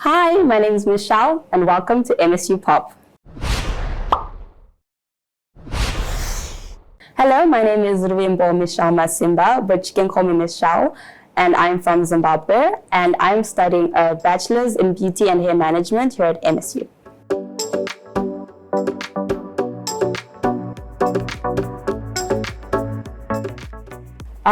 Hi, my name is Michelle and welcome to MSU Pop. Hello, my name is Ruvimbo Michelle Masimba, but you can call me Michelle, and I'm from Zimbabwe, and I'm studying a bachelor's in beauty and hair management here at MSU.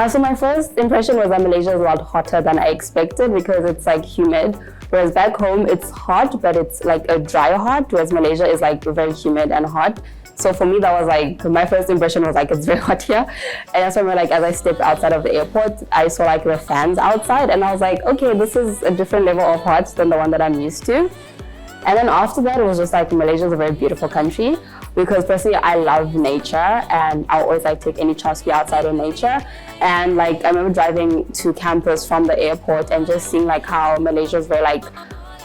So my first impression was that Malaysia is a lot hotter than I expected because it's like humid. Whereas back home it's hot, but it's like a dry hot, whereas Malaysia is like very humid and hot. So for me, that was like, my first impression was like, it's very hot here. And that's when, like, as I stepped outside of the airport, I saw like the fans outside and I was like, okay, this is a different level of hot than the one that I'm used to. And then after that, it was just like, Malaysia is a very beautiful country because personally, I love nature and I always like take any chance to be outside in nature. And like, I remember driving to campus from the airport and just seeing like how Malaysia is very like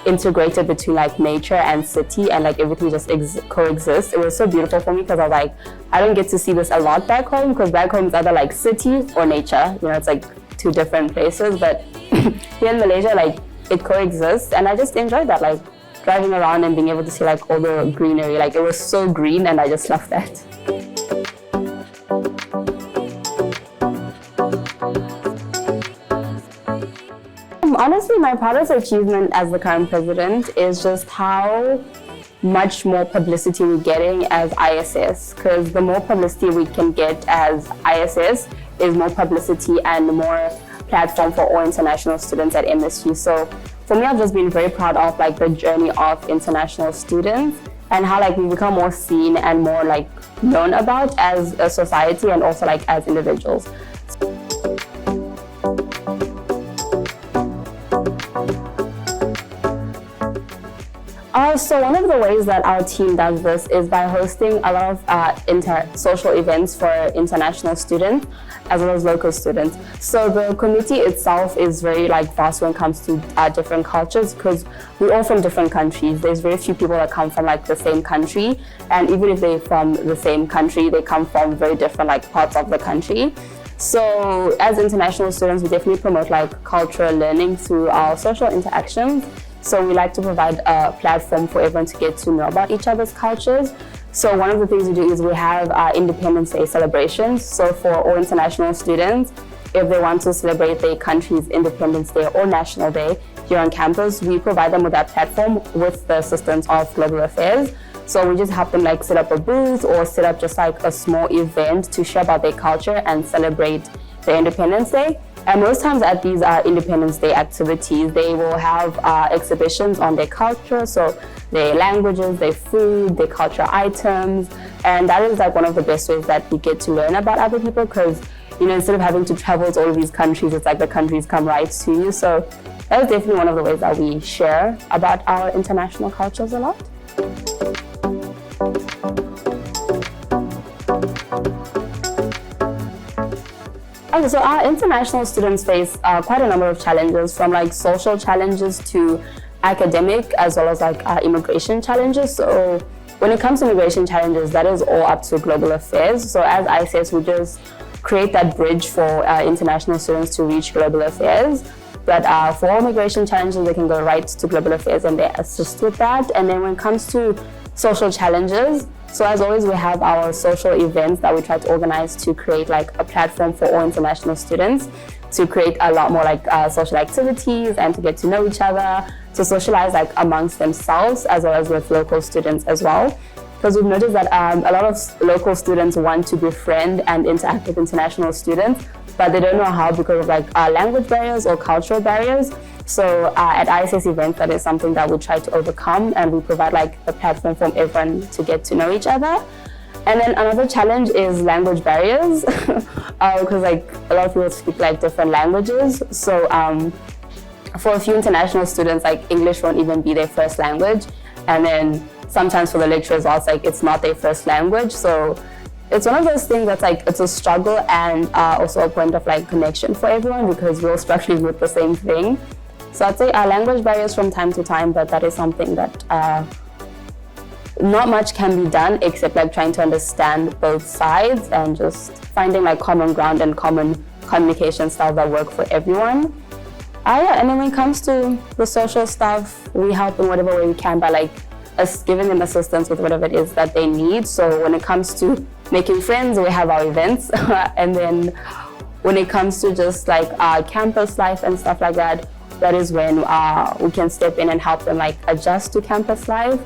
integrated between like nature and city and like everything just coexists. It was so beautiful for me because I was like, I don't get to see this a lot back home because back home is either like city or nature. You know, it's like two different places, but here in Malaysia, like it coexists and I just enjoyed that. Like, driving around and being able to see like all the greenery, like it was so green and I just loved that. Honestly, my proudest achievement as the current president is just how much more publicity we're getting as ISS, because the more publicity we can get as ISS is more publicity and more platform for all international students at MSU. So for me, I've just been very proud of like the journey of international students and how like we become more seen and more like known about as a society and also like as individuals. So one of the ways that our team does this is by hosting a lot of social events for international students as well as local students. So the committee itself is very like vast when it comes to different cultures because we're all from different countries. There's very few people that come from like the same country, and even if they're from the same country, they come from very different like parts of the country. So as international students, we definitely promote like cultural learning through our social interactions. So we like to provide a platform for everyone to get to know about each other's cultures. So one of the things we do is we have Independence Day celebrations. So for all international students, if they want to celebrate their country's Independence Day or National Day here on campus, we provide them with that platform with the assistance of Global Affairs. So we just help them like set up a booth or set up just like a small event to share about their culture and celebrate their Independence Day. And most times at these Independence Day activities, they will have exhibitions on their culture, so their languages, their food, their cultural items. And that is like one of the best ways that we get to learn about other people because, you know, instead of having to travel to all of these countries, it's like the countries come right to you. So that is definitely one of the ways that we share about our international cultures a lot. Okay, so our international students face quite a number of challenges, from like social challenges to academic as well as like immigration challenges. So when it comes to immigration challenges, that is all up to Global Affairs. So as ISS, we just create that bridge for international students to reach Global Affairs. But for all immigration challenges, they can go right to Global Affairs and they assist with that. And then when it comes to social challenges, so as always, we have our social events that we try to organize to create like a platform for all international students to create a lot more like social activities and to get to know each other, to socialize like amongst themselves as well as with local students as well. Because we've noticed that a lot of local students want to befriend and interact with international students, but they don't know how because of like language barriers or cultural barriers. So at ISS events, that is something that we try to overcome, and we provide like a platform for everyone to get to know each other. And then another challenge is language barriers, because like a lot of people speak like different languages. So for a few international students, like English won't even be their first language, and then sometimes for the lecturers also, like it's not their first language. So it's one of those things that's like, it's a struggle and also a point of like connection for everyone because we're all struggling with the same thing. So I'd say language barriers from time to time, but that is something that not much can be done except like trying to understand both sides and just finding like common ground and common communication styles that work for everyone. Yeah, and then when it comes to the social stuff, we help in whatever way we can by like us giving them assistance with whatever it is that they need. So when it comes to making friends, we have our events. And then when it comes to just like campus life and stuff like that, that is when we can step in and help them like adjust to campus life.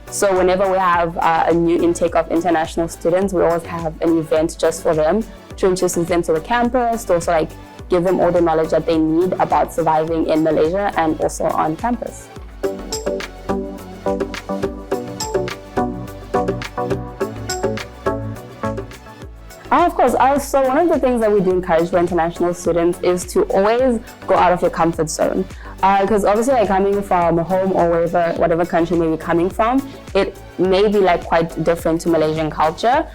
So whenever we have a new intake of international students, we always have an event just for them to introduce them to the campus, to also like give them all the knowledge that they need about surviving in Malaysia and also on campus. Of course, so one of the things that we do encourage for international students is to always go out of your comfort zone. Because obviously like coming from home or whatever country you may be coming from, it may be like quite different to Malaysian culture.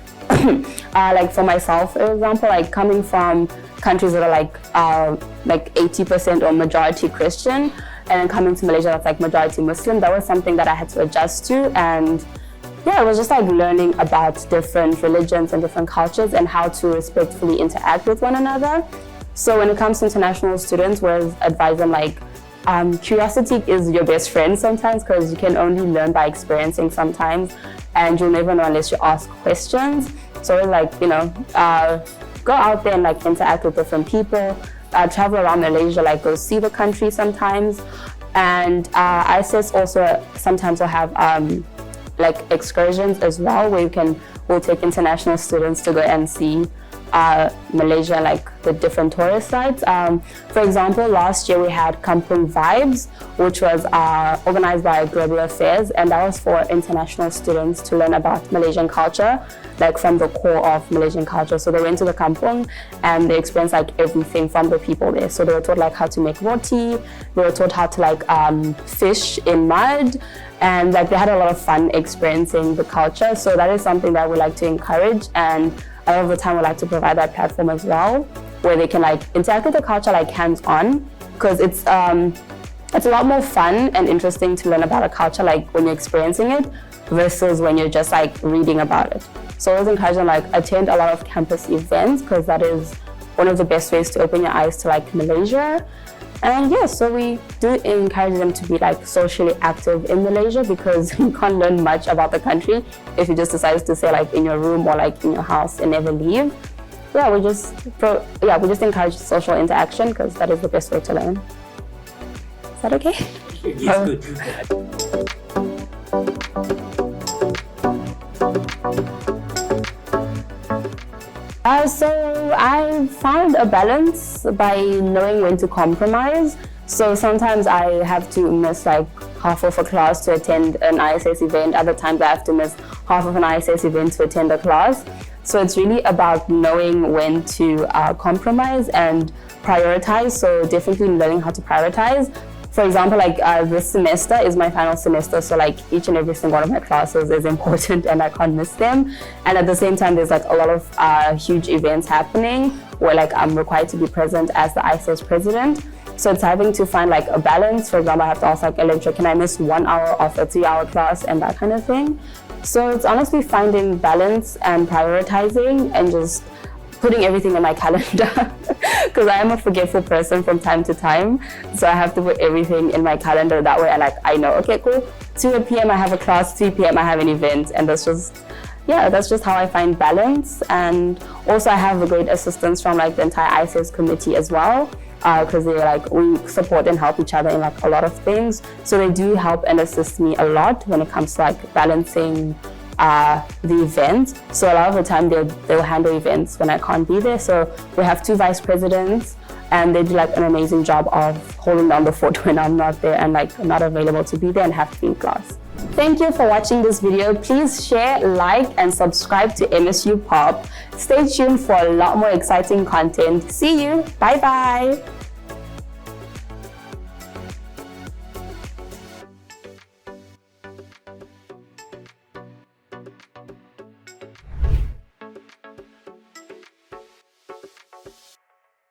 Like for myself, for example, like coming from countries that are like 80% or majority Christian, and then coming to Malaysia that's like majority Muslim, that was something that I had to adjust to. And yeah, it was just like learning about different religions and different cultures and how to respectfully interact with one another. So when it comes to international students, we advise them like curiosity is your best friend sometimes, because you can only learn by experiencing sometimes, and you'll never know unless you ask questions. So like, you know, go out there and like interact with different people, travel around Malaysia, like go see the country sometimes. And ISIS also sometimes will have like excursions as well, where we'll take international students to go and see Malaysia, like the different tourist sites. For example, last year we had Kampung Vibes, which was organized by Global Affairs, and that was for international students to learn about Malaysian culture, like from the core of Malaysian culture. So they went to the kampung and they experienced like everything from the people there. So they were taught like how to make roti, they were taught how to like fish in mud, and like they had a lot of fun experiencing the culture. So that is something that we like to encourage, and a lot of the time we like to provide that platform as well, where they can like interact with the culture like hands-on, because it's a lot more fun and interesting to learn about a culture like when you're experiencing it versus when you're just like reading about it. So I always encourage them like attend a lot of campus events, because that is one of the best ways to open your eyes to like Malaysia. And yeah, so we do encourage them to be like socially active in Malaysia, because you can't learn much about the country if you just decide to stay like in your room or like in your house and never leave. Yeah, we just encourage social interaction, because that is the best way to learn. Is that okay? Yes, good. So I found a balance by knowing when to compromise. So sometimes I have to miss like half of a class to attend an ISS event. Other times I have to miss half of an ISS event to attend a class. So it's really about knowing when to compromise and prioritize. So definitely learning how to prioritize. For example, like this semester is my final semester, so like each and every single one of my classes is important and I can't miss them. And at the same time, there's like a lot of huge events happening where like I'm required to be present as the ISS president. So it's having to find like a balance. For example, I have to ask like a lecturer, can I miss 1 hour of a 3-hour class, and that kind of thing. So it's honestly finding balance and prioritizing and just putting everything in my calendar, because I am a forgetful person from time to time. So I have to put everything in my calendar, that way I know, okay, cool, 2 p.m. I have a class, 3 p.m. I have an event, and that's just how I find balance. And also I have a great assistance from like the entire ISS committee as well, because we support and help each other in like a lot of things. So they do help and assist me a lot when it comes to like balancing the event. So a lot of the time they'll handle events when I can't be there. So we have 2 vice presidents, and they do like an amazing job of holding down the fort when I'm not there and like not available to be there and have to be in class. Thank you for watching this video. Please share, like, and subscribe to MSU Pop. Stay tuned for a lot more exciting content. See you. Bye bye.